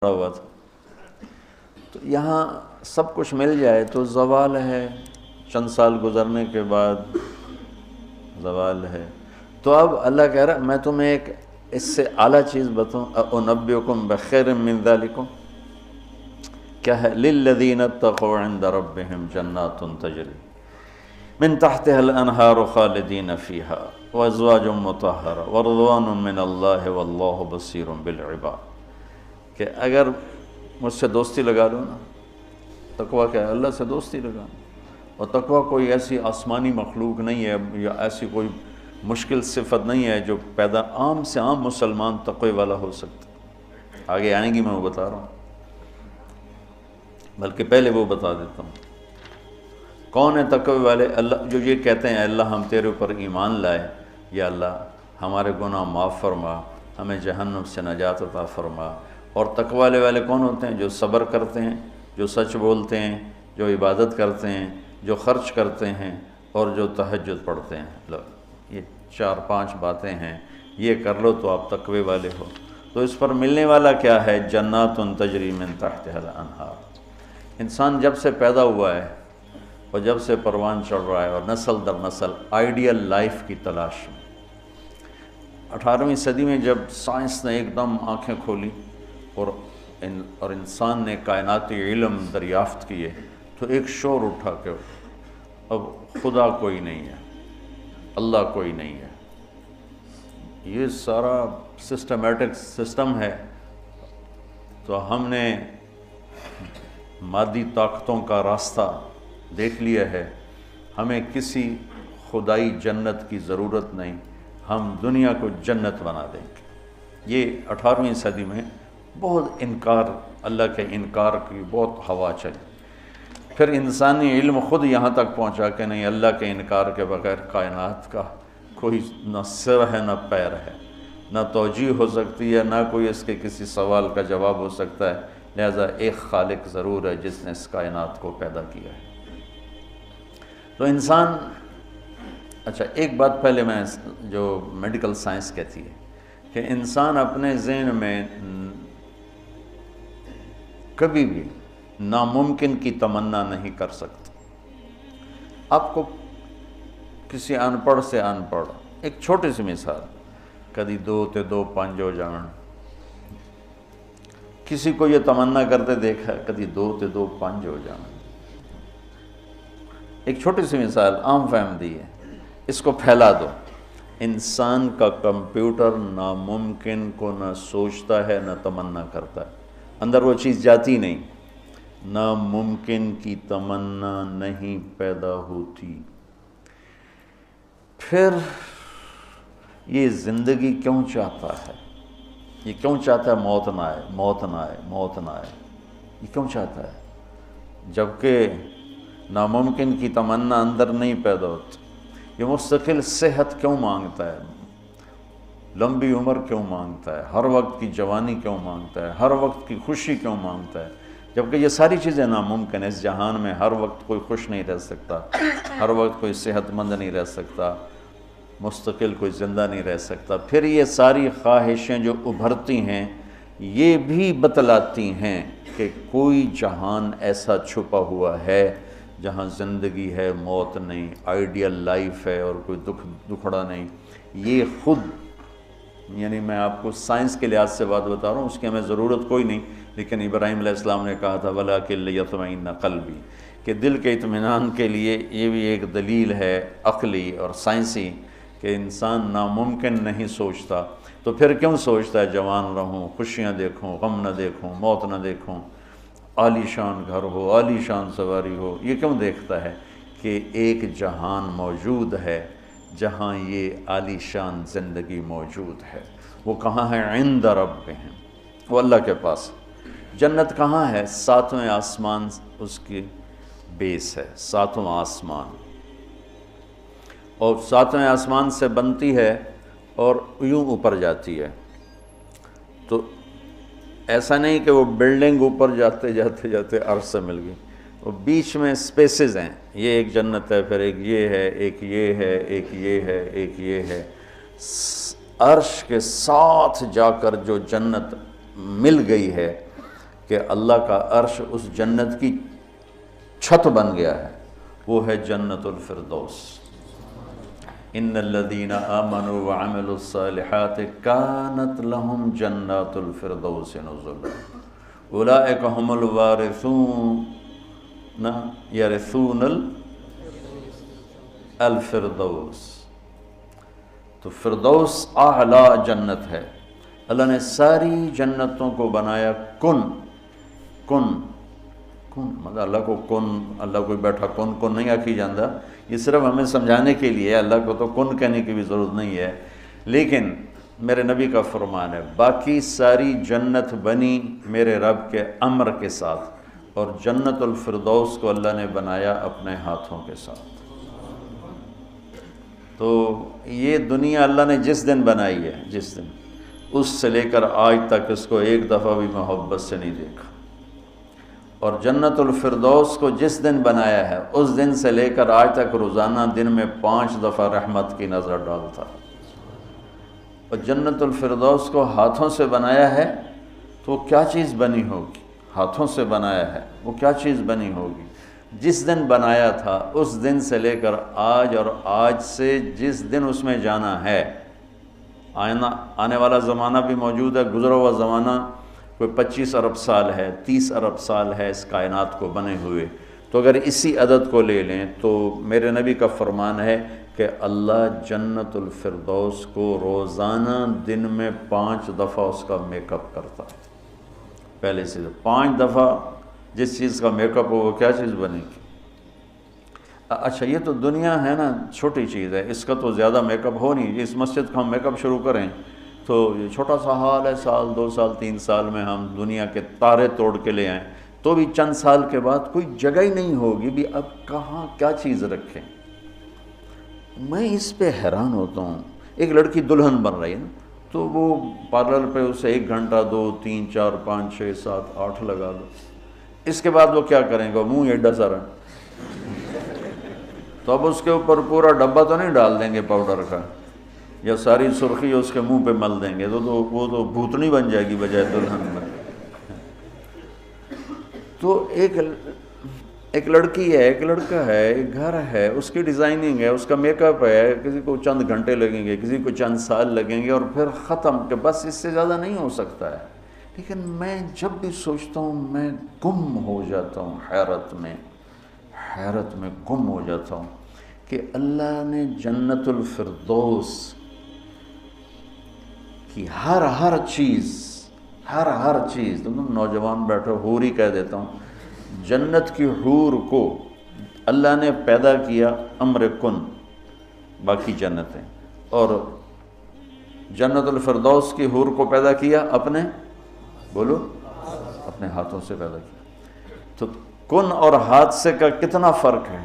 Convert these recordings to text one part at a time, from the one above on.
ہوا تھا، تو یہاں سب کچھ مل جائے تو زوال ہے، چند سال گزرنے کے بعد زوال ہے۔ تو اب اللہ کہہ رہا میں تمہیں ایک اس سے اعلیٰ چیز بتاؤں، انبئکم بخیر من ذالکم، کیا ہے؟ للذین اتقوا عند ربہم جنات تجری من تحتها الانہار خالدین فیہا وازواج مطہرہ ورضوان من اللہ واللہ بصیر بالعباد، کہ اگر مجھ سے دوستی لگا لو نا، تقویٰ کیا ہے؟ اللہ سے دوستی لگانا۔ اور تقویٰ کوئی ایسی آسمانی مخلوق نہیں ہے یا ایسی کوئی مشکل صفت نہیں ہے جو پیدا عام سے عام مسلمان تقوی والا ہو سکتا۔ آگے آئیں گی، میں وہ بتا رہا ہوں، بلکہ پہلے وہ بتا دیتا ہوں کون ہے تقوی والے۔ اللہ جو یہ کہتے ہیں اللہ ہم تیرے اوپر ایمان لائے، یا اللہ ہمارے گناہ معاف فرما، ہمیں جہنم سے نجات عطا فرما۔ اور تقوی والے کون ہوتے ہیں؟ جو صبر کرتے ہیں، جو سچ بولتے ہیں، جو عبادت کرتے ہیں، جو خرچ کرتے ہیں، اور جو تہجد پڑھتے ہیں۔ لو یہ 4-5 باتیں ہیں، یہ کر لو تو آپ تقوی والے ہو۔ تو اس پر ملنے والا کیا ہے؟ جنات تجری من تحتها الانہار۔ انسان جب سے پیدا ہوا ہے اور جب سے پروان چڑھ رہا ہے اور نسل در نسل آئیڈیل لائف کی تلاش میں، 18ویں صدی میں جب سائنس نے ایک دم آنکھیں کھولی اور انسان نے کائناتی علم دریافت کیے، تو ایک شور اٹھا کہ اب خدا کوئی نہیں ہے، اللہ کوئی نہیں ہے، یہ سارا سسٹمیٹک سسٹم ہے۔ تو ہم نے مادی طاقتوں کا راستہ دیکھ لیا ہے، ہمیں کسی خدائی جنت کی ضرورت نہیں، ہم دنیا کو جنت بنا دیں گے۔ یہ 18ویں صدی میں بہت انکار، اللہ کے انکار کی بہت ہوا چلی۔ پھر انسانی علم خود یہاں تک پہنچا کہ نہیں، اللہ کے انکار کے بغیر کائنات کا کوئی نہ سر ہے نہ پیر ہے، نہ توجیہ ہو سکتی ہے، نہ کوئی اس کے کسی سوال کا جواب ہو سکتا ہے، لہذا ایک خالق ضرور ہے جس نے اس کائنات کو پیدا کیا ہے۔ تو انسان، اچھا ایک بات پہلے میں جو میڈیکل سائنس کہتی ہے کہ انسان اپنے ذہن میں کبھی بھی ناممکن کی تمنا نہیں کر سکتا۔ آپ کو کسی ان پڑھ سے ان پڑھ، ایک چھوٹی سی مثال، کدی 2 تے 2 5 ہو جان، کسی کو یہ تمنا کرتے دیکھا کدی 2 تے 2 5 ہو جان؟ ایک چھوٹی سی مثال عام فہم دی ہے، اس کو پھیلا دو۔ انسان کا کمپیوٹر ناممکن کو نہ سوچتا ہے نہ تمنا کرتا ہے، اندر وہ چیز جاتی نہیں، ناممکن کی تمنا نہیں پیدا ہوتی۔ پھر یہ زندگی کیوں چاہتا ہے؟ یہ کیوں چاہتا ہے موت نہ آئے، موت نہ آئے، موت نہ آئے؟ یہ کیوں چاہتا ہے جبکہ ناممکن کی تمنا اندر نہیں پیدا ہوتی؟ یہ مستقل صحت کیوں مانگتا ہے؟ لمبی عمر کیوں مانگتا ہے؟ ہر وقت کی جوانی کیوں مانگتا ہے؟ ہر وقت کی خوشی کیوں مانگتا ہے؟ جبکہ یہ ساری چیزیں ناممکن ہیں۔ اس جہان میں ہر وقت کوئی خوش نہیں رہ سکتا، ہر وقت کوئی صحت مند نہیں رہ سکتا، مستقل کوئی زندہ نہیں رہ سکتا۔ پھر یہ ساری خواہشیں جو ابھرتی ہیں یہ بھی بتلاتی ہیں کہ کوئی جہان ایسا چھپا ہوا ہے جہاں زندگی ہے، موت نہیں، آئیڈیل لائف ہے اور کوئی دکھڑا نہیں۔ یہ خود، یعنی میں آپ کو سائنس کے لحاظ سے بات بتا رہا ہوں، اس کی ہمیں ضرورت کوئی نہیں، لیکن ابراہیم علیہ السلام نے کہا تھا وَلَٰكِن لِيَطْمَئِنَّ قَلْبِي، کہ دل کے اطمینان کے لیے یہ بھی ایک دلیل ہے عقلی اور سائنسی کہ انسان ناممکن نہیں سوچتا۔ تو پھر کیوں سوچتا ہے جوان رہوں، خوشیاں دیکھوں، غم نہ دیکھوں، موت نہ دیکھوں، عالی شان گھر ہو، عالی شان سواری ہو؟ یہ کیوں دیکھتا ہے؟ کہ ایک جہان موجود ہے جہاں یہ عالی شان زندگی موجود ہے۔ وہ کہاں ہے؟ عند ربہم، وہ اللہ کے پاس۔ جنت کہاں ہے؟ 7ویں آسمان اس کی بیس ہے، 7واں آسمان، اور 7ویں آسمان سے بنتی ہے اور یوں اوپر جاتی ہے۔ تو ایسا نہیں کہ وہ بلڈنگ اوپر جاتے جاتے جاتے عرش سے مل گئی، وہ بیچ میں سپیسز ہیں، یہ ایک جنت ہے، پھر ایک یہ ہے، ایک یہ ہے، ایک یہ ہے، ایک یہ ہے۔ عرش کے ساتھ جا کر جو جنت مل گئی ہے کہ اللہ کا عرش اس جنت کی چھت بن گیا ہے، وہ ہے جنت الفردوس۔ ان الذین آمنوا وعملوا الصالحات کانت لہم جنات الفردوس نزلا اولئک هم الوارثون یرثون الفردوس۔ تو فردوس اعلیٰ جنت ہے۔ اللہ نے ساری جنتوں کو بنایا کن مطلب اللہ کو کن، اللہ کوئی بیٹھا کن نہیں آکھی جاندہ، یہ صرف ہمیں سمجھانے کے لیے، اللہ کو تو کن کہنے کی بھی ضرورت نہیں ہے، لیکن میرے نبی کا فرمان ہے باقی ساری جنت بنی میرے رب کے امر کے ساتھ، اور جنت الفردوس کو اللہ نے بنایا اپنے ہاتھوں کے ساتھ۔ تو یہ دنیا اللہ نے جس دن بنائی ہے، جس دن، اس سے لے کر آج تک اس کو ایک دفعہ بھی محبت سے نہیں دیکھا، اور جنت الفردوس کو جس دن بنایا ہے اس دن سے لے کر آج تک روزانہ دن میں 5 دفعہ رحمت کی نظر ڈالتا۔ اور جنت الفردوس کو ہاتھوں سے بنایا ہے تو کیا چیز بنی ہوگی؟ ہاتھوں سے بنایا ہے، وہ کیا چیز بنی ہوگی؟ جس دن بنایا تھا اس دن سے لے کر آج، اور آج سے جس دن اس میں جانا ہے، آنے والا زمانہ بھی موجود ہے، گزرا ہوا زمانہ کوئی 25 ارب سال ہے، 30 ارب سال ہے اس کائنات کو بنے ہوئے، تو اگر اسی عدد کو لے لیں تو میرے نبی کا فرمان ہے کہ اللہ جنت الفردوس کو روزانہ دن میں 5 دفعہ اس کا میک اپ کرتا ہے۔ پہلے سے 5 دفعہ جس چیز کا میک اپ ہو وہ کیا چیز بنے گی؟ اچھا یہ تو دنیا ہے نا، چھوٹی چیز ہے، اس کا تو زیادہ میک اپ ہو نہیں، اس مسجد کا ہم میک اپ شروع کریں تو یہ چھوٹا سا حال ہے، 1 2 سال 3 سال میں ہم دنیا کے تارے توڑ کے لے آئیں، تو بھی چند سال کے بعد کوئی جگہ ہی نہیں ہوگی بھی اب کہاں کیا چیز رکھیں۔ میں اس پہ حیران ہوتا ہوں، ایک لڑکی دلہن بن رہی ہے نا، تو وہ پارلر پہ اسے 1 گھنٹہ 2 3 4 5 6 7 8 لگا دو، اس کے بعد وہ کیا کریں گے؟ منہ ایڈا سارا، تو اب اس کے اوپر پورا ڈبہ تو نہیں ڈال دیں گے پاؤڈر کا، یا ساری سرخی اس کے منہ پہ مل دیں گے، تو وہ تو بھوتنی بن جائے گی بجائے دلہن میں۔ تو ایک لڑکی ہے، ایک لڑکا ہے، ایک گھر ہے، اس کی ڈیزائننگ ہے، اس کا میک اپ ہے، کسی کو چند گھنٹے لگیں گے، کسی کو چند سال لگیں گے، اور پھر ختم، کہ بس اس سے زیادہ نہیں ہو سکتا ہے۔ لیکن میں جب بھی سوچتا ہوں میں گم ہو جاتا ہوں، حیرت میں گم ہو جاتا ہوں کہ اللہ نے جنت الفردوس کی ہر چیز، تم نوجوان بیٹھو، حور ہی کہہ دیتا ہوں، جنت کی حور کو اللہ نے پیدا کیا امر کن، باقی جنتیں، اور جنت الفردوس کی حور کو پیدا کیا اپنے ہاتھوں سے پیدا کیا۔ تو کن اور ہاتھ سے کا کتنا فرق ہے؟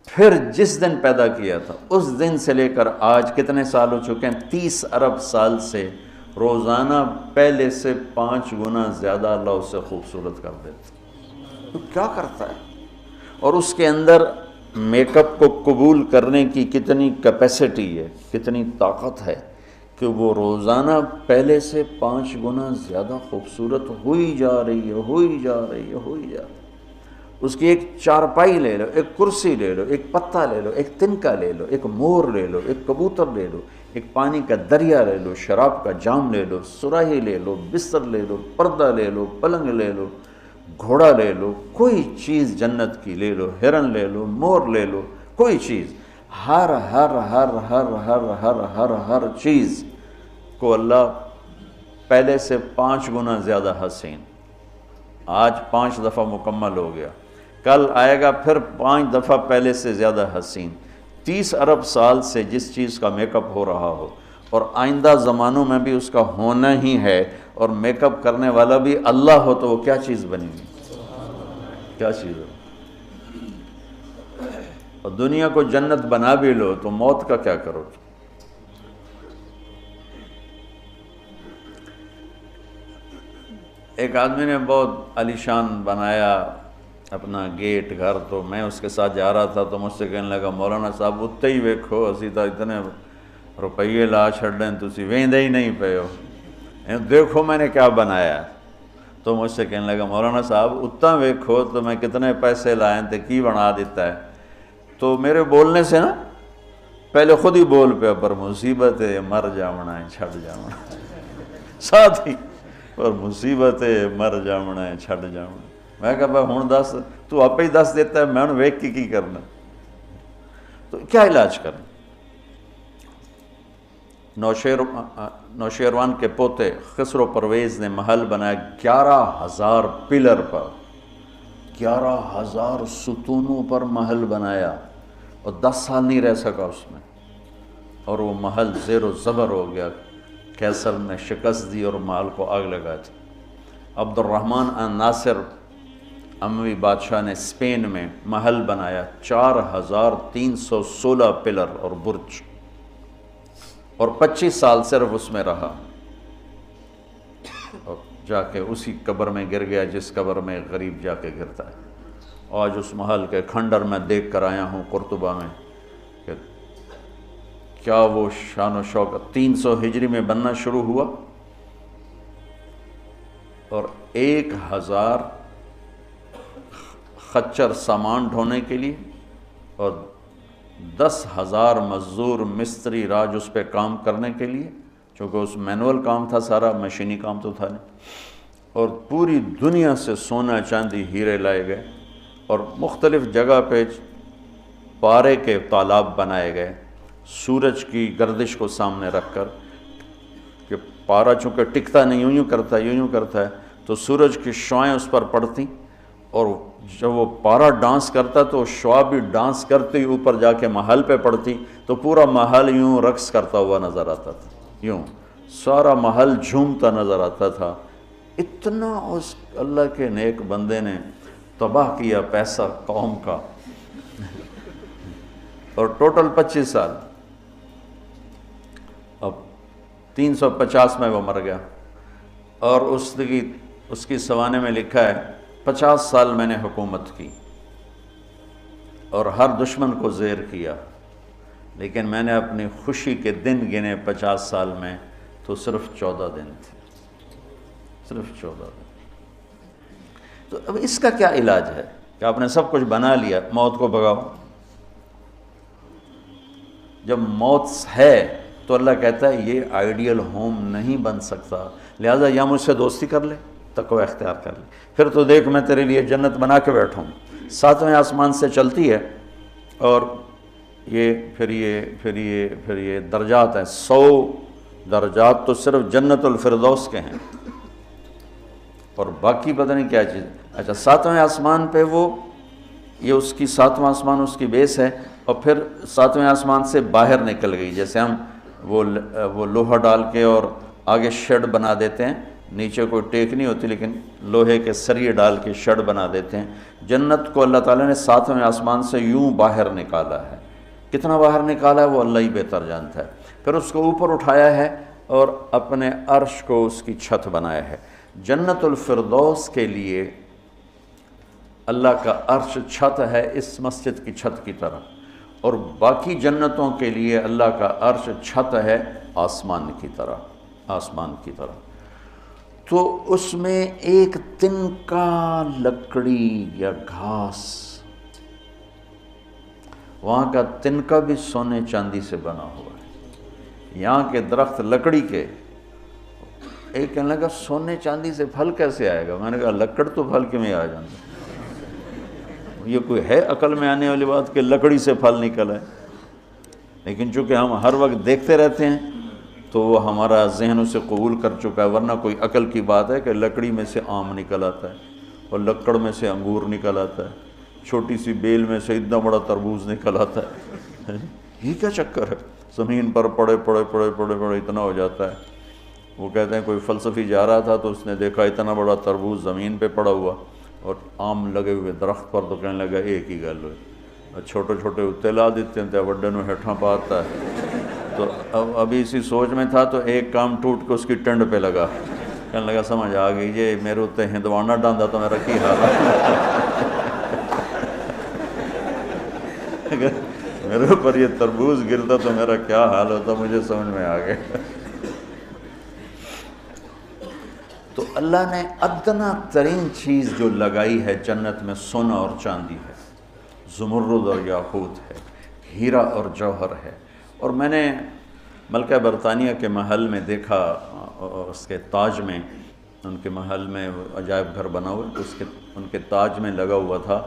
پھر جس دن پیدا کیا تھا اس دن سے لے کر آج کتنے سال ہو چکے ہیں؟ 30 ارب سال سے روزانہ پہلے سے 5 گنا زیادہ اللہ اسے خوبصورت کر دیتا۔ تو کیا کرتا ہے؟ اور اس کے اندر میک اپ کو قبول کرنے کی کتنی کیپیسٹی ہے، کتنی طاقت ہے کہ وہ روزانہ پہلے سے 5 گنا زیادہ خوبصورت ہوئی جا رہی ہے۔ اس کی ایک چارپائی لے لو، ایک کرسی لے لو، ایک پتا لے لو، ایک تنکا لے لو، ایک مور لے لو، ایک کبوتر لے لو، ایک پانی کا دریا لے لو، شراب کا جام لے لو، سراہی لے لو، بستر لے لو، پردہ لے لو، پلنگ لے لو، گھوڑا لے لو، کوئی چیز جنت کی لے لو، ہرن لے لو، مور لے لو، کوئی چیز، ہر چیز کو اللہ پہلے سے 5 گنا زیادہ حسین۔ آج 5 دفعہ مکمل ہو گیا، کل آئے گا پھر 5 دفعہ پہلے سے زیادہ حسین۔ 30 ارب سال سے جس چیز کا میک اپ ہو رہا ہو، اور آئندہ زمانوں میں بھی اس کا ہونا ہی ہے، اور میک اپ کرنے والا بھی اللہ ہو، تو وہ کیا چیز بنے گی؟ کیا چیز ہو؟ اور دنیا کو جنت بنا بھی لو تو موت کا کیا کرو؟ ایک آدمی نے بہت عالیشان بنایا اپنا گیٹ گھر، تو میں اس کے ساتھ جا رہا تھا تو مجھ سے کہنے لگا، مولانا صاحب اتنے ہی ویکھو، اسی تو اتنے روپیے لا چھڑیں، تسی ویندے ہی نہیں پے ہو، دیکھو میں نے کیا بنایا۔ تو مجھ سے کہنے لگا مولانا صاحب اتنا ویکھو تو میں کتنے پیسے لائیں تے کی بنا دیتا ہے. تو میرے بولنے سے نا پہلے خود ہی بول پیا پر مصیبت ہے مر جاونا ہے چھڑ جاونا ساتھ ہی پر مصیبت ہے مر جاونا ہے چھڑ جاونا. میں کہا بھائی ہوں دس تو آپ ہی دس دیتا ہے میں ہوں ویکھ کی کرنا. تو کیا علاج کریں؟ نوشیروان کے پوتے خسرو پرویز نے محل بنایا 11,000 پلر پر، 11,000 ستونوں پر محل بنایا اور 10 سال نہیں رہ سکا اس میں، اور وہ محل زیر و زبر ہو گیا. کیسر نے شکست دی اور محل کو آگ لگا دی. عبد الرحمن ناصر اموی بادشاہ نے اسپین میں محل بنایا 4,316 پلر اور برج، اور 25 سال صرف اس میں رہا اور جا کے اسی قبر میں گر گیا جس قبر میں غریب جا کے گرتا ہے. آج اس محل کے کھنڈر میں دیکھ کر آیا ہوں قرطبہ میں کہ کیا وہ شان و شوکت 300 ہجری میں بننا شروع ہوا اور 1,000 خچر سامان ڈھونے کے لیے اور 10,000 مزدور مستری راج اس پہ کام کرنے کے لیے، چونکہ اس مینول کام تھا سارا، مشینی کام تو تھا نہیں. اور پوری دنیا سے سونا چاندی ہیرے لائے گئے اور مختلف جگہ پہ پارے کے تالاب بنائے گئے سورج کی گردش کو سامنے رکھ کر، کہ پارا چونکہ ٹکتا نہیں یوں یوں کرتا ہے تو سورج کی شعائیں اس پر پڑتی، اور جب وہ پارا ڈانس کرتا تو شعا بھی ڈانس کرتے ہی اوپر جا کے محل پہ پڑتی تو پورا محل یوں رقص کرتا ہوا نظر آتا تھا، یوں سارا محل جھومتا نظر آتا تھا. اتنا اس اللہ کے نیک بندے نے تباہ کیا پیسہ قوم کا. اور ٹوٹل 25 سال. اب 350 میں وہ مر گیا اور اس کی سوانے میں لکھا ہے 50 سال میں نے حکومت کی اور ہر دشمن کو زیر کیا، لیکن میں نے اپنی خوشی کے دن گنے 50 سال میں تو صرف 14 دن تھے، صرف 14 دن. تو اب اس کا کیا علاج ہے کہ آپ نے سب کچھ بنا لیا، موت کو بھگاؤ. جب موت ہے تو اللہ کہتا ہے یہ آئیڈیل ہوم نہیں بن سکتا، لہٰذا یا مجھ سے دوستی کر لے، تقوی اختیار کر لے، پھر تو دیکھ میں تیرے لیے جنت بنا کے بیٹھوں. 7ویں آسمان سے چلتی ہے اور پھر یہ درجات ہیں. 100 درجات تو صرف جنت الفردوس کے ہیں اور باقی پتہ نہیں کیا چیز. اچھا 7ویں آسمان پہ یہ اس کی 7واں آسمان اس کی بیس ہے، اور پھر 7ویں آسمان سے باہر نکل گئی. جیسے ہم وہ لوہا ڈال کے اور آگے شیڈ بنا دیتے ہیں، نیچے کوئی ٹیک نہیں ہوتی لیکن لوہے کے سریے ڈال کے شیڈ بنا دیتے ہیں. جنت کو اللہ تعالیٰ نے 7ویں آسمان سے یوں باہر نکالا ہے. کتنا باہر نکالا ہے وہ اللہ ہی بہتر جانتا ہے. پھر اس کو اوپر اٹھایا ہے اور اپنے عرش کو اس کی چھت بنایا ہے. جنت الفردوس کے لیے اللہ کا عرش چھت ہے اس مسجد کی چھت کی طرح، اور باقی جنتوں کے لیے اللہ کا عرش چھت ہے آسمان کی طرح. تو اس میں ایک تنکا لکڑی یا گھاس، وہاں کا تنکا بھی سونے چاندی سے بنا ہوا ہے. یہاں کے درخت لکڑی کے، ایک کہنے لگا سونے چاندی سے پھل کیسے آئے گا؟ میں نے کہا لکڑ تو پھل کے میں آ جانا، یہ کوئی ہے عقل میں آنے والی بات کہ لکڑی سے پھل نکل ہے؟ لیکن چونکہ ہم ہر وقت دیکھتے رہتے ہیں تو وہ ہمارا ذہن اسے قبول کر چکا ہے. ورنہ کوئی عقل کی بات ہے کہ لکڑی میں سے آم نکل آتا ہے اور لکڑ میں سے انگور نکل آتا ہے، چھوٹی سی بیل میں سے اتنا بڑا تربوز نکل آتا ہے. یہ کیا چکر ہے؟ زمین پر پڑے اتنا ہو جاتا ہے. وہ کہتے ہیں کوئی فلسفی جا رہا تھا تو اس نے دیکھا اتنا بڑا تربوز زمین پہ پڑا ہوا اور آم لگے ہوئے درخت پر، تو کہنے لگا ایک ہی گل ہوئی، اور چھوٹے اتنے لا دیتے ہیں وڈے نو ہیٹھاں پاتا ہے. تو ابھی اسی سوچ میں تھا تو ایک کام ٹوٹ کے اس کی ٹنڈ پہ لگا، کہنے لگا سمجھ آ گئی یہ میرے اتنے ہندوانا ڈاندا تو میرا کی حال ہے، میرے اوپر یہ تربوز گرتا تو میرا کیا حال ہوتا، مجھے سمجھ میں آ گیا. تو اللہ نے ادنا ترین چیز جو لگائی ہے جنت میں سونا اور چاندی ہے، زمرد اور یاقوت ہے، ہیرا اور جوہر ہے۔ اور میں نے ملکہ برطانیہ کے محل میں دیکھا، اس کے تاج میں، ان کے محل میں عجائب گھر بنا ہوا ہے، ان کے تاج میں لگا ہوا تھا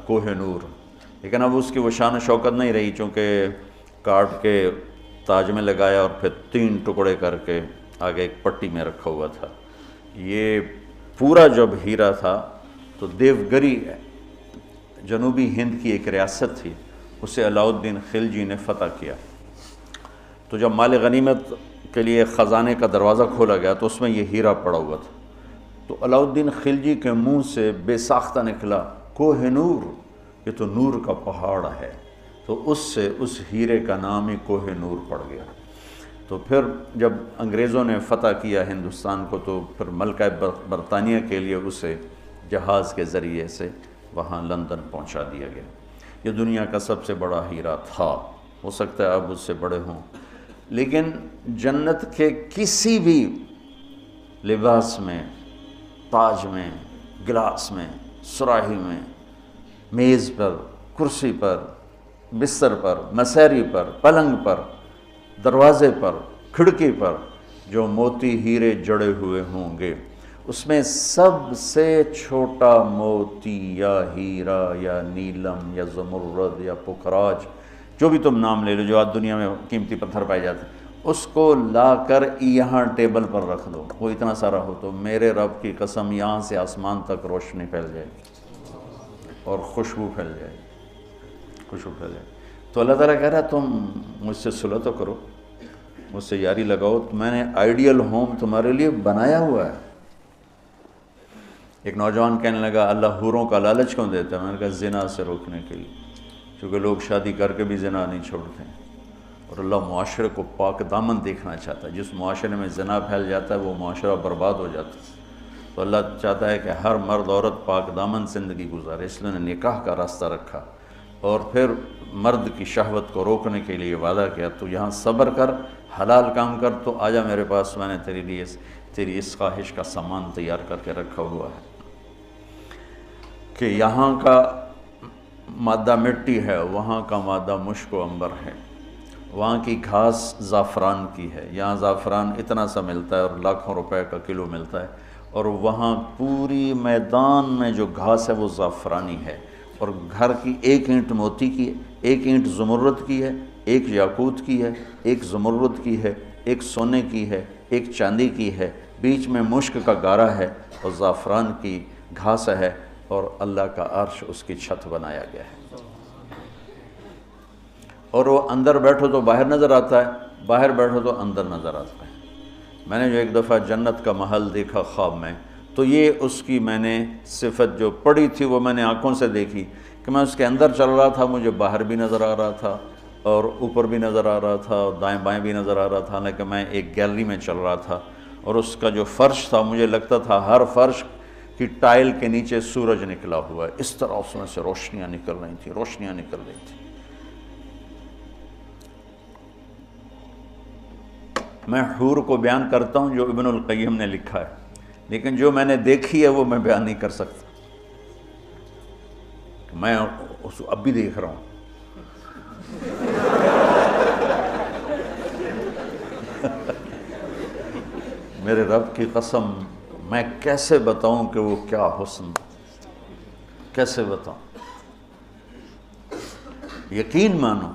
کوہ نور، لیکن اب اس کی وہ شان و شوکت نہیں رہی، چونکہ کاٹ کے تاج میں لگایا اور پھر 3 ٹکڑے کر کے آگے ایک پٹی میں رکھا ہوا تھا۔ یہ پورا جب ہیرا تھا تو دیوگری جنوبی ہند کی ایک ریاست تھی، اسے علاؤالدین خلجی نے فتح کیا۔ تو جب مال غنیمت کے لیے خزانے کا دروازہ کھولا گیا تو اس میں یہ ہیرا پڑا ہوا تھا۔ تو علاؤالدین خلجی کے منہ سے بے ساختہ نکلا، کوہ نور، یہ تو نور کا پہاڑ ہے۔ تو اس سے اس ہیرے کا نام ہی کوہ نور پڑ گیا۔ تو پھر جب انگریزوں نے فتح کیا ہندوستان کو تو پھر ملکہ برطانیہ کے لیے اسے جہاز کے ذریعے سے وہاں لندن پہنچا دیا گیا۔ یہ دنیا کا سب سے بڑا ہیرا تھا، ہو سکتا ہے اب اس سے بڑے ہوں، لیکن جنت کے کسی بھی لباس میں، تاج میں، گلاس میں، سراہی میں، میز پر، کرسی پر، بستر پر، مسیری پر، پلنگ پر، دروازے پر، کھڑکی پر جو موتی ہیرے جڑے ہوئے ہوں گے، اس میں سب سے چھوٹا موتی یا ہیرا یا نیلم یا زمرد یا پکھراج، جو بھی تم نام لے لو، جو آج دنیا میں قیمتی پتھر پائے جاتے ہیں، اس کو لا کر یہاں ٹیبل پر رکھ دو، وہ اتنا سارا ہو تو میرے رب کی قسم یہاں سے آسمان تک روشنی پھیل جائے گی اور خوشبو پھیل جائے گی، خوشبو پھیل جائے گی۔ تو اللہ تعالیٰ کہہ رہا ہے تم مجھ سے صلح تو کرو، مجھ سے یاری لگاؤ، میں نے آئیڈیل ہوم تمہارے لیے بنایا ہوا ہے۔ ایک نوجوان کہنے لگا اللہ حوروں کا لالچ کیوں دیتا ہے؟ میں نے کہا زنا سے روکنے کے لیے، کیونکہ لوگ شادی کر کے بھی زنا نہیں چھوڑتے ہیں، اور اللہ معاشرے کو پاک دامن دیکھنا چاہتا ہے۔ جس معاشرے میں زنا پھیل جاتا ہے وہ معاشرہ برباد ہو جاتا ہے۔ تو اللہ چاہتا ہے کہ ہر مرد عورت پاک دامن زندگی گزارے، اس لیے نے نکاح کا راستہ رکھا، اور پھر مرد کی شہوت کو روکنے کے لیے وعدہ کیا تو یہاں صبر کر، حلال کام کر، تو آجا میرے پاس، میں نے تیرے لیے تیری اس خواہش کا سامان تیار کر کے رکھا ہوا ہے کہ یہاں کا مادہ مٹی ہے، وہاں کا مادہ مشک و عنبر ہے، وہاں کی گھاس زعفران کی ہے، یہاں زعفران اتنا سا ملتا ہے اور لاکھوں روپے کا کلو ملتا ہے، اور وہاں پوری میدان میں جو گھاس ہے وہ زعفرانی ہے، اور گھر کی 1 اینٹ موتی کی ہے، 1 اینٹ زمرد کی ہے، 1 یاقوت کی ہے، 1 زمرد کی ہے، 1 سونے کی ہے، 1 چاندی کی ہے، بیچ میں مشک کا گارا ہے اور زعفران کی گھاس ہے، اور اللہ کا عرش اس کی چھت بنایا گیا ہے۔ اور وہ اندر بیٹھو تو باہر نظر آتا ہے، باہر بیٹھو تو اندر نظر آتا ہے۔ میں نے جو ایک دفعہ جنت کا محل دیکھا خواب میں، تو یہ اس کی میں نے صفت جو پڑی تھی وہ میں نے آنکھوں سے دیکھی کہ میں اس کے اندر چل رہا تھا، مجھے باہر بھی نظر آ رہا تھا اور اوپر بھی نظر آ رہا تھا اور دائیں بائیں بھی نظر آ رہا تھا، حالانکہ میں ایک گیلری میں چل رہا تھا، اور اس کا جو فرش تھا مجھے لگتا تھا ہر فرش کی ٹائل کے نیچے سورج نکلا ہوا ہے، اس طرح اس میں سے روشنیاں نکل رہی تھیں، روشنیاں نکل رہی تھیں۔ میں حور کو بیان کرتا ہوں جو ابن القیم نے لکھا ہے، لیکن جو میں نے دیکھی ہے وہ میں بیان نہیں کر سکتا، میں اس اب بھی دیکھ رہا ہوں۔ میرے رب کی قسم میں کیسے بتاؤں کہ وہ کیا حسن، کیسے بتاؤں؟ یقین مانو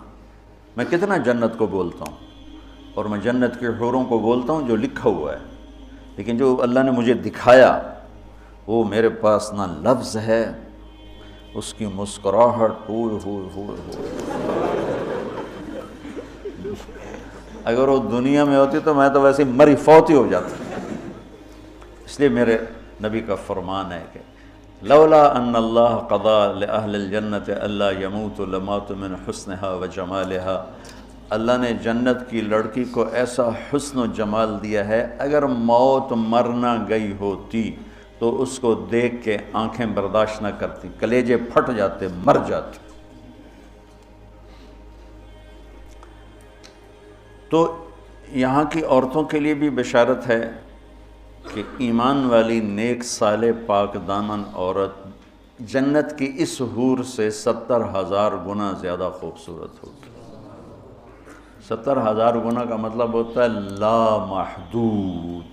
میں کتنا جنت کو بولتا ہوں، اور میں جنت کے حوروں کو بولتا ہوں جو لکھا ہوا ہے، لیکن جو اللہ نے مجھے دکھایا وہ میرے پاس نہ لفظ ہے، اس کی مسکراہٹ ہوئے ہوئے ہوئے ہوئے، اگر وہ دنیا میں ہوتی تو میں تو ویسے مری فوت ہی ہو جاتا۔ اس لیے میرے نبی کا فرمان ہے کہ لولا ان اللہ قضا لأہل الجنت الا یموت لمات من حسنها و جمالها، اللہ نے جنت کی لڑکی کو ایسا حسن و جمال دیا ہے، اگر موت مرنا گئی ہوتی تو اس کو دیکھ کے آنکھیں برداشت نہ کرتی، کلیجے پھٹ جاتے، مر جاتے۔ تو یہاں کی عورتوں کے لیے بھی بشارت ہے کہ ایمان والی نیک صالح پاک دامن عورت جنت کی اس حور سے 70,000 گنا زیادہ خوبصورت ہوگی۔ 70,000 گنا کا مطلب ہوتا ہے لا محدود۔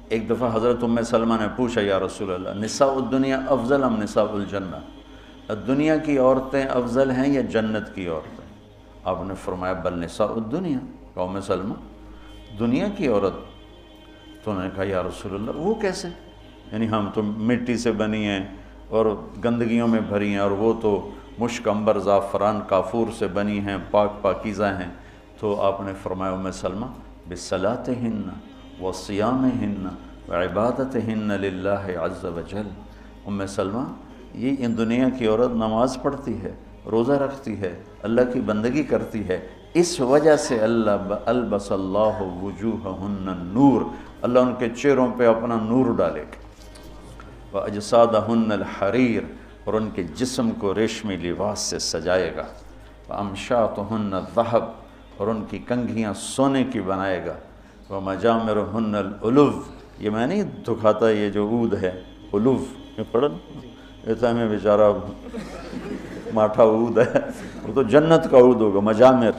ایک دفعہ حضرت ام سلمہ نے پوچھا یا رسول اللہ نساء الدنیا افضل ام نساء الجنہ، دنیا کی عورتیں افضل ہیں یا جنت کی عورتیں؟ آپ نے فرمایا بل نساء الدنیا، ام سلمہ دنیا کی عورت۔ تو انہوں نے کہا یا رسول اللہ وہ کیسے؟ یعنی ہم تو مٹی سے بنی ہیں اور گندگیوں میں بھری ہیں، اور وہ تو مشک عنبر زعفران کافور سے بنی ہیں، پاک پاکیزہ ہیں۔ تو آپ نے فرمایا ام سلمہ بصلاتہن وصیامہن وعبادتہن للہ عز وجل۔ ام سلمہ یہ ان دنیا کی عورت نماز پڑھتی ہے، روزہ رکھتی ہے، اللہ کی بندگی کرتی ہے، اس وجہ سے البس اللہ وجوہہن النور، اللہ ان کے چہروں پہ اپنا نور ڈالے گا۔ وَأَجْسَادَهُنَّ الْحَرِيرُ، اور ان کے جسم کو ریشمی لباس سے سجائے گا۔ وَأَمْشَاطُهُنَّ الذَّهَبُ، اور ان کی کنگھیاں سونے کی بنائے گا۔ وَمَجَامِرُهُنَّ الْأُلُوفُ، یہ میں نہیں دکھاتا یہ جو عود ہے الوف، یہ پڑھن ایسا میں بیچارہ ماٹھا عود ہے، وہ تو جنت کا عود ہوگا مجامر۔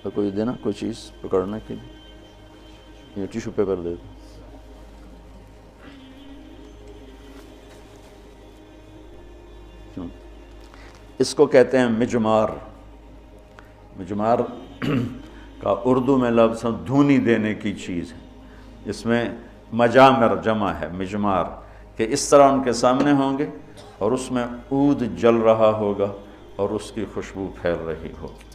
تو کوئی دینا کوئی چیز پکڑنے کے لیے، یہ ٹیشو پیپر دے دو۔ اس کو کہتے ہیں مجمار۔ مجمار کا اردو میں لفظ دھونی دینے کی چیز ہے، اس میں مجامر جمع ہے مجمار، کہ اس طرح ان کے سامنے ہوں گے اور اس میں عود جل رہا ہوگا اور اس کی خوشبو پھیل رہی ہوگی۔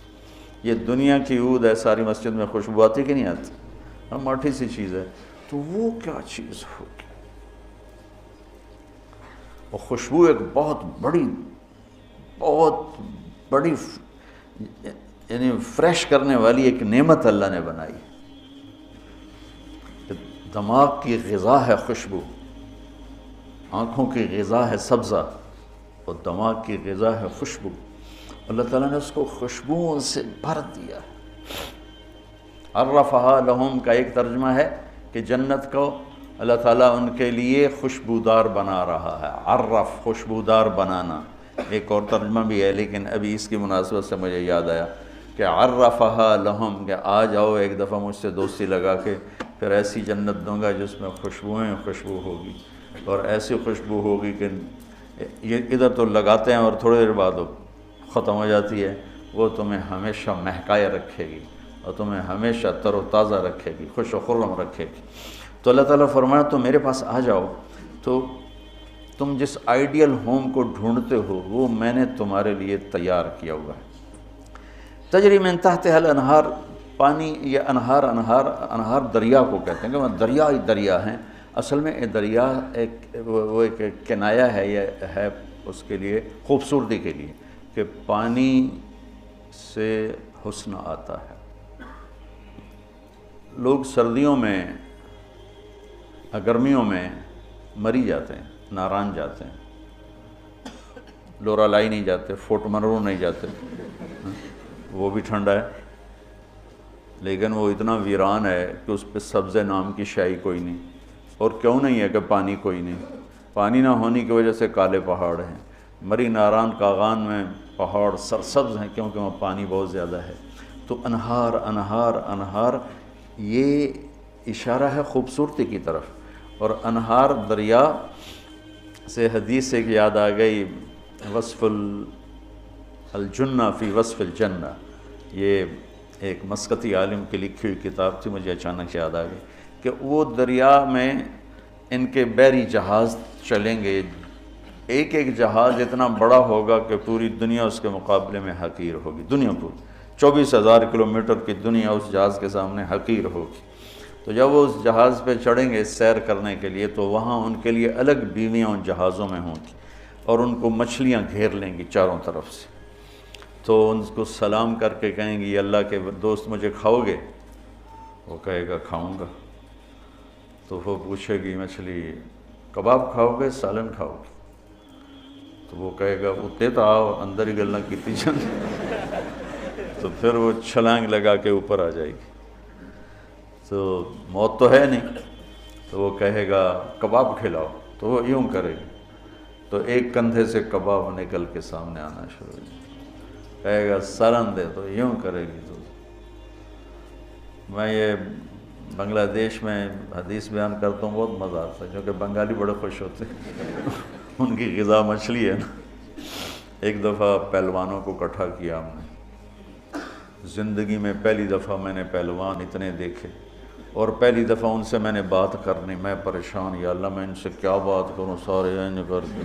یہ دنیا کی عود ہے، ساری مسجد میں خوشبو آتی کہ نہیں آتی؟ ہم ماٹھی سی چیز ہے، تو وہ کیا چیز ہوگی؟ وہ خوشبو ایک بہت بڑی یعنی فریش کرنے والی ایک نعمت اللہ نے بنائی۔ دماغ کی غذا ہے خوشبو، آنکھوں کی غذا ہے سبزہ، اور دماغ کی غذا ہے خوشبو۔ اللہ تعالیٰ نے اس کو خوشبوؤں سے بھر دیا۔ عرفہا لہم کا ایک ترجمہ ہے کہ جنت کو اللہ تعالیٰ ان کے لیے خوشبودار بنا رہا ہے۔ عرف خوشبودار بنانا، ایک اور ترجمہ بھی ہے لیکن ابھی اس کی مناسبت سے مجھے یاد آیا کہ عرفہا لہم، کہ آ جاؤ ایک دفعہ مجھ سے دوستی لگا کے، پھر ایسی جنت دوں گا جس میں خوشبوئیں خوشبو ہوگی، اور ایسی خوشبو ہوگی کہ یہ ادھر تو لگاتے ہیں اور تھوڑی دیر بعد ختم ہو جاتی ہے، وہ تمہیں ہمیشہ مہکائے رکھے گی اور تمہیں ہمیشہ تر و تازہ رکھے گی، خوش و خرم رکھے گی۔ تو اللہ تعالیٰ فرمایا تو میرے پاس آ جاؤ، تو تم جس آئیڈیل ہوم کو ڈھونڈتے ہو وہ میں نے تمہارے لیے تیار کیا ہوا ہے۔ تجری من تحتہا الانہار، پانی یہ انہار دریا کو کہتے ہیں، کہ وہ دریا ہی دریا ہیں۔ اصل میں یہ دریا وہ ایک کنایہ ہے، یہ ہے اس کے لیے خوبصورتی کے لیے کہ پانی سے حسن آتا ہے۔ لوگ سردیوں میں گرمیوں میں مری جاتے ہیں، ناران جاتے ہیں، لورا لائی نہیں جاتے، فورٹ منرو نہیں جاتے، وہ بھی ٹھنڈا ہے لیکن وہ اتنا ویران ہے کہ اس پہ سبز نام کی شائی کوئی نہیں۔ اور کیوں نہیں ہے کہ پانی کوئی نہیں؟ پانی نہ ہونے کی وجہ سے کالے پہاڑ ہیں۔ مری ناران کاغان میں پہاڑ سرسبز ہیں کیونکہ وہاں پانی بہت زیادہ ہے۔ تو انہار انہار انہار یہ اشارہ ہے خوبصورتی کی طرف۔ اور انہار دریا سے حدیث ایک یاد آ گئی، وصف الجنہ فی وصف الجنہ، یہ ایک مسقطی عالم کی لکھی ہوئی کتاب تھی، مجھے اچانک یاد آ گئی کہ وہ دریا میں ان کے بحری جہاز چلیں گے، ایک ایک جہاز اتنا بڑا ہوگا کہ پوری دنیا اس کے مقابلے میں حقیر ہوگی، دنیا پوری 24,000 کلومیٹر کی دنیا اس جہاز کے سامنے حقیر ہوگی۔ تو جب وہ اس جہاز پہ چڑھیں گے سیر کرنے کے لیے تو وہاں ان کے لیے الگ بیویاں ان جہازوں میں ہوں گی اور ان کو مچھلیاں گھیر لیں گی چاروں طرف سے۔ تو ان کو سلام کر کے کہیں گی اللہ کے دوست مجھے کھاؤ گے؟ وہ کہے گا کھاؤں گا۔ تو وہ پوچھے گی مچھلی کباب کھاؤ گے سالن کھاؤ گے؟ تو وہ کہے گا اتنے تو آؤ اندر ہی گلنا کیتی جان۔ تو پھر وہ چھلانگ لگا کے اوپر آ جائے گی۔ تو موت تو ہے نہیں، تو وہ کہے گا کباب کھلاؤ، تو وہ یوں کرے گی، تو ایک کندھے سے کباب نکل کے سامنے آنا شروع ہو جائے، کہے گا سرن دے، تو یوں کرے گی۔ تو میں یہ بنگلہ دیش میں حدیث بیان کرتا ہوں، بہت مزہ آتا ہے، کیونکہ بنگالی بڑے خوش ہوتے ہیں، ان کی غذا مچھلی ہے نا۔ ایک دفعہ پہلوانوں کو اکٹھا کیا ہم نے، زندگی میں پہلی دفعہ میں نے پہلوان اتنے دیکھے، اور پہلی دفعہ ان سے میں نے بات کرنی، میں پریشان، یا اللہ میں ان سے کیا بات کروں، سارے اینج کر کے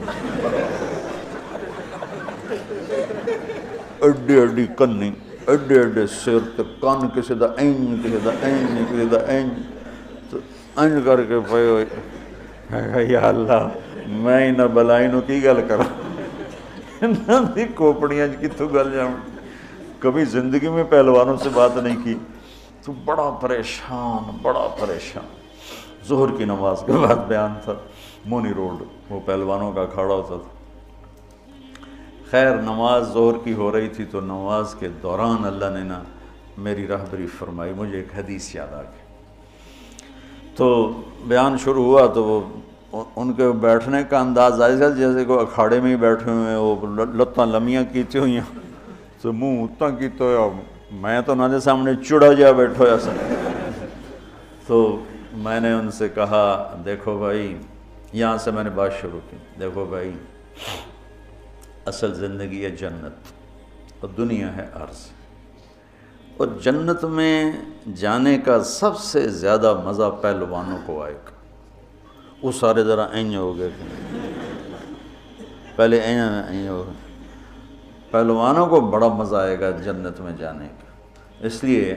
اڈی اڈی کنی، اڈے اڈے سر تے کن، کسی دا اینج، کسی دا اینج، کسی دا اینج، تو اینج کر کے پے ہوئے، میں کہا یا اللہ میں انہاں بلائی نو کی گل کراں، انہاں دی کوپڑیاں کتھوں گل جاؤں، کبھی زندگی میں پہلوانوں سے بات نہیں کی، تو بڑا پریشان، بڑا پریشان۔ ظہر کی نماز کے بعد بیان تھا، مونی روڈ، وہ پہلوانوں کا کھاڑا ہوتا تھا۔ خیر نماز ظہر کی ہو رہی تھی، تو نماز کے دوران اللہ نے نا میری راہبری فرمائی، مجھے ایک حدیث یاد آ گئی، تو بیان شروع ہوا، تو وہ ان کے بیٹھنے کا انداز ایسا جیسے کوئی اکھاڑے میں ہی بیٹھے ہوئے ہیں، وہ لتاں لمیاں کیتی ہوئی ہیں، تو منہ اتنا کیتا ہوا، میں تو انہوں نے سامنے چڑا جا بیٹھا ہوا سا۔ تو میں نے ان سے کہا دیکھو بھائی، یہاں سے میں نے بات شروع کی، دیکھو بھائی اصل زندگی ہے جنت، اور دنیا ہے عرض، اور جنت میں جانے کا سب سے زیادہ مزہ پہلوانوں کو آئے گا۔ وہ سارے ذرا اینج ہو گئے، پہلے اینج ہو گئے، پہلوانوں کو بڑا مزہ آئے گا جنت میں جانے کا، اس لیے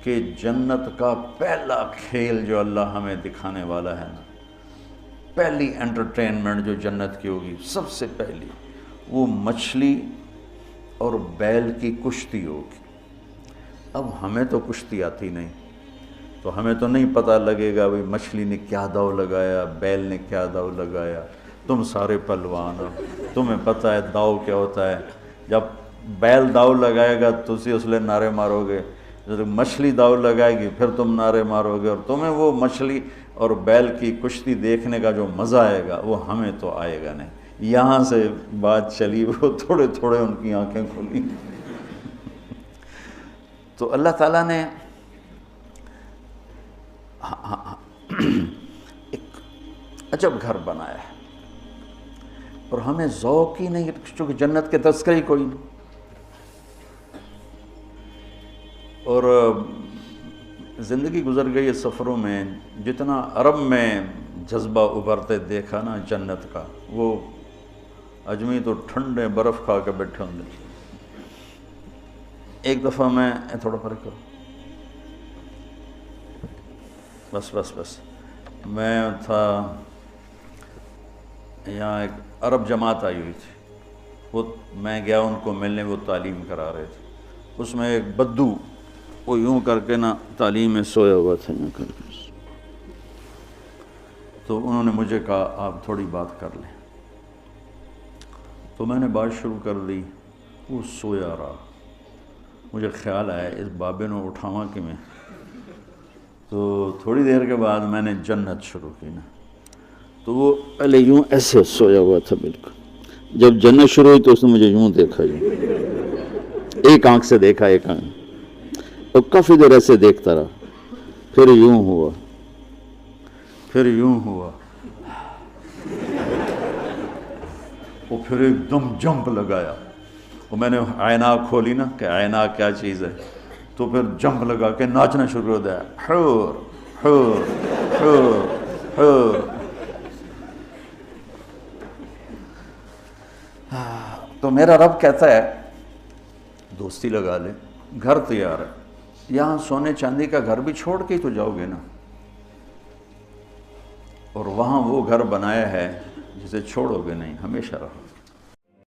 کہ جنت کا پہلا کھیل جو اللہ ہمیں دکھانے والا ہے نا، پہلی انٹرٹینمنٹ جو جنت کی ہوگی سب سے پہلی، وہ مچھلی اور بیل کی کشتی ہوگی۔ اب ہمیں تو کشتی آتی نہیں، تو ہمیں تو نہیں پتہ لگے گا بھئی مچھلی نے کیا داؤ لگایا، بیل نے کیا داؤ لگایا، تم سارے پہلوان ہو، تمہیں پتہ ہے داؤ کیا ہوتا ہے، جب بیل داؤ لگائے گا تو اسی اس لئے نعرے مارو گے، جب مچھلی داؤ لگائے گی پھر تم نعرے مارو گے، اور تمہیں وہ مچھلی اور بیل کی کشتی دیکھنے کا جو مزہ آئے گا وہ ہمیں تو آئے گا نہیں۔ یہاں سے بات چلی، وہ تھوڑے تھوڑے ان کی آنکھیں کھلی۔ تو اللہ تعالیٰ نے ایک عجب گھر بنایا ہے، اور ہمیں ذوق ہی نہیں، چونکہ جنت کے تذکرے ہی کوئی نہیں، اور زندگی گزر گئی ہے سفروں میں، جتنا عرب میں جذبہ ابھرتے دیکھا نا جنت کا، وہ اجمی تو ٹھنڈے برف کھا کے بیٹھے ہوں گے۔ ایک دفعہ میں تھوڑا فرق کروں، بس میں تھا یہاں، ایک عرب جماعت آئی ہوئی تھی، وہ میں گیا ان کو ملنے، وہ تعلیم کرا رہے تھے، اس میں ایک بدو وہ یوں کر کے نا تعلیم میں سویا ہوا تھا، یوں کر کے، تو انہوں نے مجھے کہا آپ تھوڑی بات کر لیں، تو میں نے بات شروع کر دی، وہ سویا رہا، مجھے خیال آیا اس بابے نے اٹھاواں کہ میں، تو تھوڑی دیر کے بعد میں نے جنت شروع کی نا، تو وہ پہلے یوں ایسے سویا ہوا تھا بالکل، جب جنت شروع ہوئی تو اس نے مجھے یوں دیکھا، یوں ایک آنکھ سے دیکھا، ایک آنکھ، اور کافی دیر ایسے دیکھتا رہا، پھر یوں ہوا، پھر یوں ہوا، وہ پھر ایک دم جمپ لگایا، وہ میں نے عیناک کھولی نا کہ عیناک کیا چیز ہے، تو پھر جمپ لگا کے ناچنا شروع ہو گیا، حور حور حور حور۔ تو میرا رب کہتا ہے دوستی لگا لے، گھر تیار ہے، یہاں سونے چاندی کا گھر بھی چھوڑ کے ہی تو جاؤ گے نا، اور وہاں وہ گھر بنایا ہے جسے چھوڑو گے نہیں، ہمیشہ رہو۔